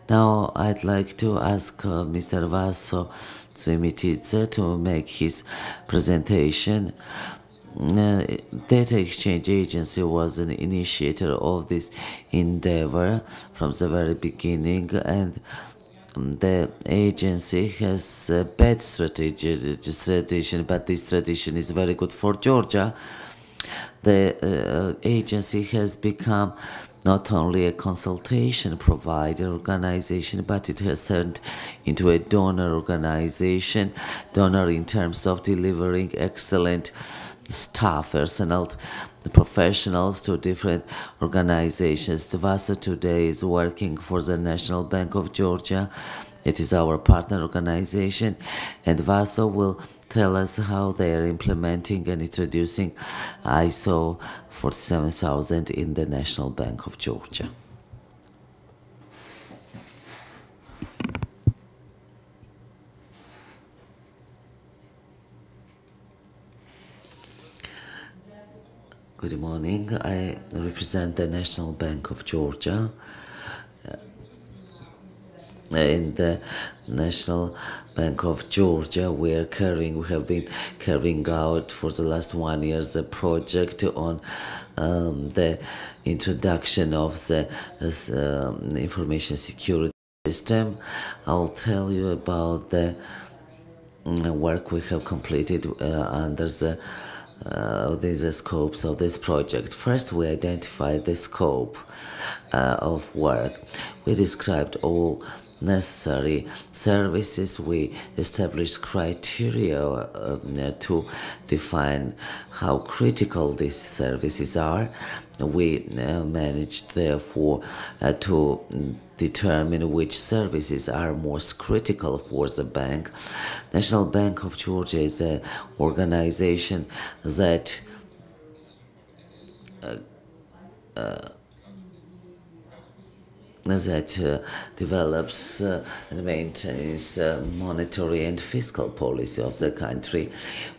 Now I'd like to ask Mr. Vasil Tsvimitidze to make his presentation. Data Exchange Agency was an initiator of this endeavor from the very beginning, and the agency has a bad tradition, but this tradition is very good for Georgia. The agency has become not only a consultation provider organization, but it has turned into a donor organization, donor in terms of delivering excellent staff, personnel, professionals to different organizations. Vaso today is working for the National Bank of Georgia. It is our partner organization, and Vaso will tell us how they are implementing and introducing ISO 47000 in the National Bank of Georgia. Good morning. I represent the National Bank of Georgia. In the National Bank of Georgia, we have been carrying out for the last 1 year a project on the introduction of the information security system. I'll tell you about the work we have completed under the scopes of this project. First, we identified the scope of work. We described all necessary services. We established criteria to define how critical these services are. We managed, therefore, to determine which services are most critical for the bank. National Bank of Georgia is an organization that develops and maintains monetary and fiscal policy of the country.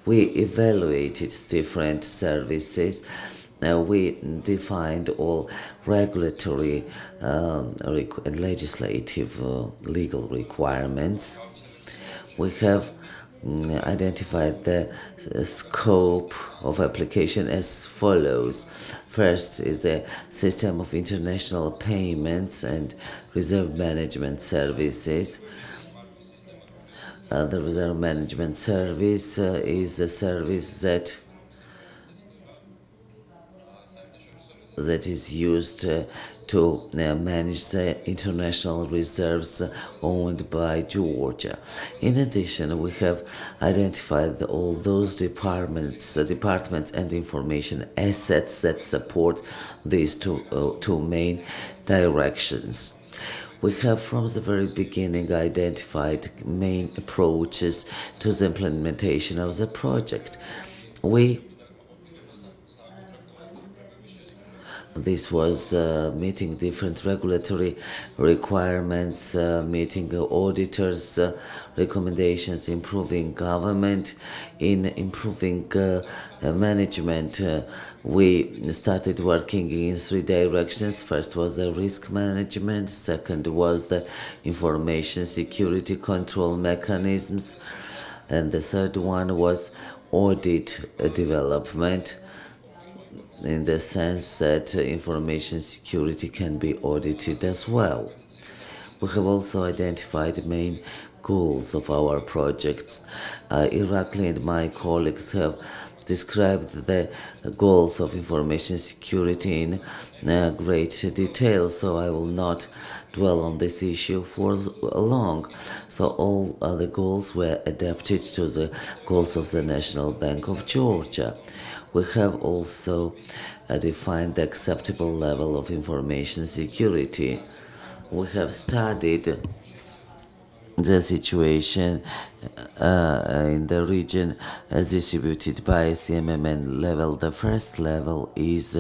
We evaluated different services. We defined all regulatory and legislative legal requirements. We have identified the scope of application as follows. First is the system of international payments and reserve management services. The reserve management service is the service that is used to manage the international reserves owned by Georgia. In addition, we have identified all those departments and information assets that support these two main directions. We have from the very beginning identified main approaches to the implementation of the project. This was meeting different regulatory requirements, meeting auditors' recommendations, improving government, in improving management. We started working in three directions. First was the risk management, second was the information security control mechanisms, and the third one was audit development, in the sense that information security can be audited as well. We have also identified main goals of our projects. Irakli and my colleagues have described the goals of information security in great detail, so I will not dwell on this issue for long. So all the goals were adapted to the goals of the National Bank of Georgia. We have also defined the acceptable level of information security. We have studied the situation in the region as distributed by CMMN level. The first level is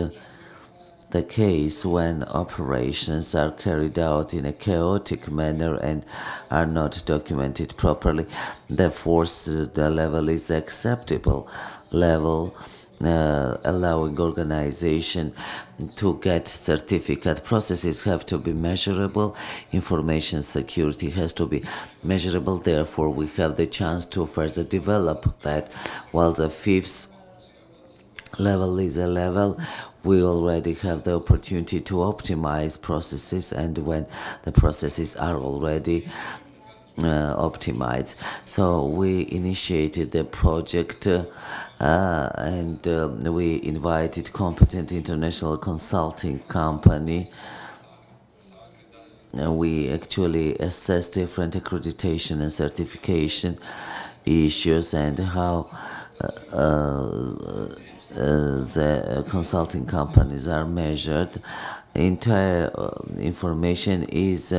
the case when operations are carried out in a chaotic manner and are not documented properly. Therefore, the level is acceptable level. allowing organization to get certificate. Processes have to be measurable. Information security has to be measurable. Therefore, we have the chance to further develop that. While the fifth level is a level we already have the opportunity to optimize processes, and when the processes are already optimized. So we initiated the project and we invited competent international consulting company. We actually assessed different accreditation and certification issues and how the consulting companies are measured. Entire information is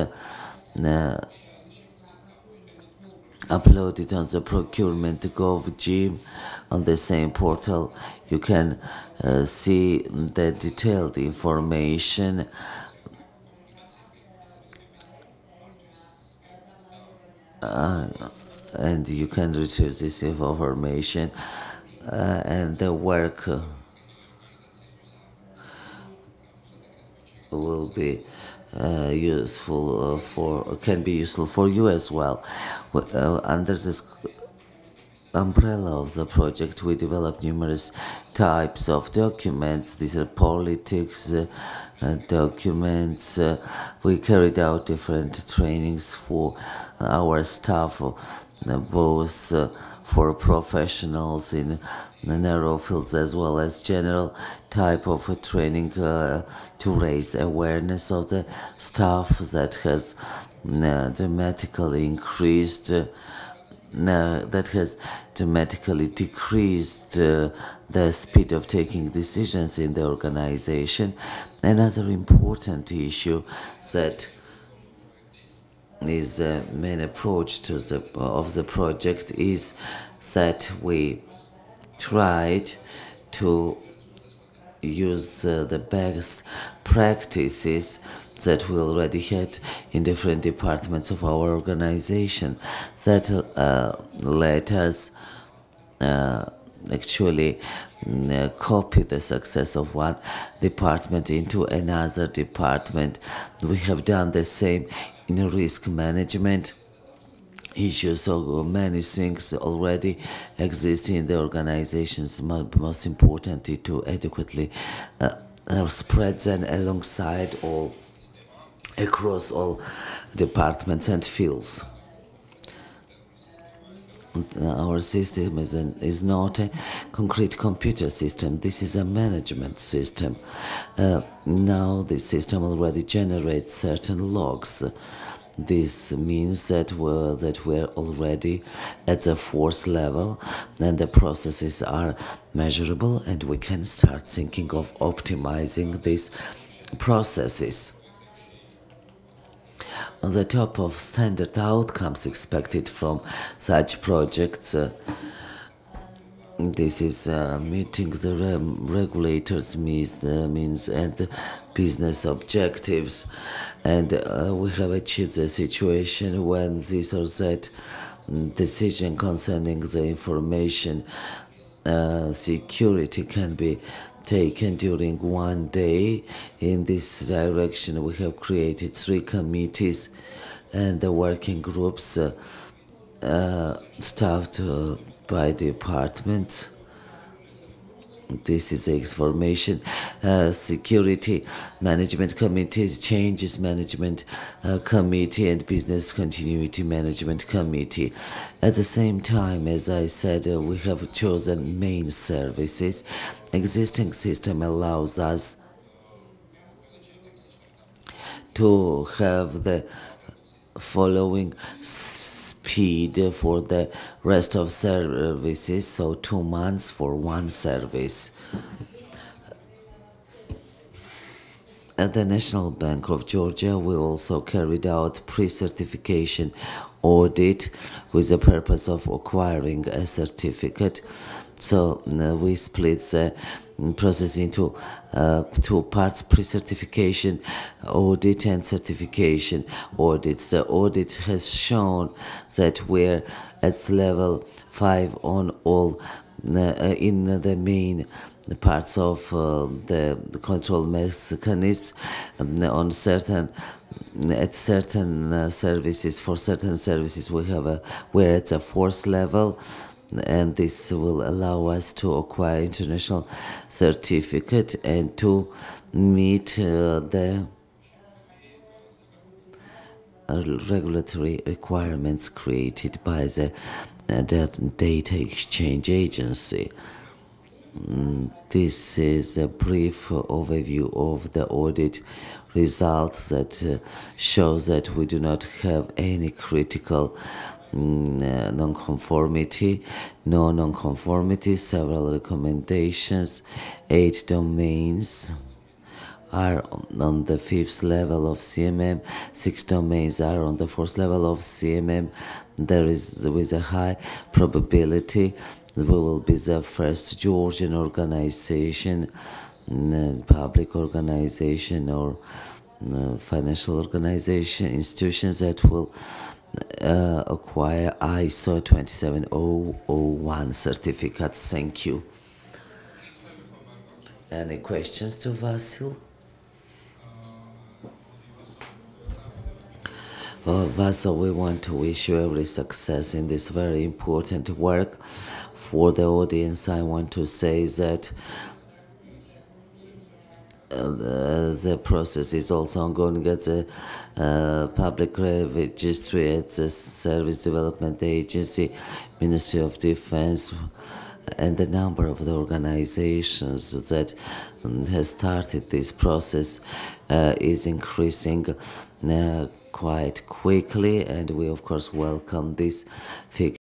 uploaded on the Procurement Gov.gym on the same portal. You can see the detailed information. And you can retrieve this information and the work will be can be useful for you as well. Under this umbrella of the project, we developed numerous types of documents. These are politics documents. We carried out different trainings for our staff, both for professionals in narrow fields as well as general type of training to raise awareness of the staff. That has dramatically increased that has dramatically decreased the speed of taking decisions in the organization. Another important issue that is the main approach to of the project is that we tried to use the best practices that we already had in different departments of our organization, that let us actually copy the success of one department into another department. We have done the same in risk management issues. So many things already exist in the organizations. Most importantly, to adequately spread them alongside all, across all departments and fields. Our system is not a concrete computer system. This is a management system. Now this system already generates certain logs. This means that we're already at the fourth level, and the processes are measurable, and we can start thinking of optimizing these processes. On the top of standard outcomes expected from such projects, this is meeting the regulators' means and business objectives, and we have achieved the situation when this or that decision concerning the information security can be taken during one day. In this direction, we have created 3 committees and the working groups staffed by departments. This is the information security management committee, changes management committee, and business continuity management committee. At the same time, as I said, we have chosen main services. Existing system allows us to have the following speed for the rest of services, so 2 months for one service. At the National Bank of Georgia, we also carried out pre-certification audit with the purpose of acquiring a certificate. So we split the process into 2 parts: pre-certification audit and certification audit. The audit has shown that we're at level 5 on all in the main parts of the control mechanisms on certain at certain services. For certain services we're at a fourth level, and this will allow us to acquire international certificate and to meet the regulatory requirements created by the data exchange agency. This is a brief overview of the audit results that shows that we do not have any critical non-conformity, no non-conformity, several recommendations, 8 domains are on the 5th level of CMM, 6 domains are on the 4th level of CMM. There is with a high probability we will be the first Georgian organization, public organization or financial organization, institutions that will acquire ISO 27001 certificates. Thank you. Any questions to Vasil? Vasil, we want to wish you every success in this very important work. For the audience, I want to say that the process is also ongoing at the public registry, at the Service Development Agency, Ministry of Defense, and the number of the organizations that has started this process is increasing quite quickly, and we of course welcome this figure.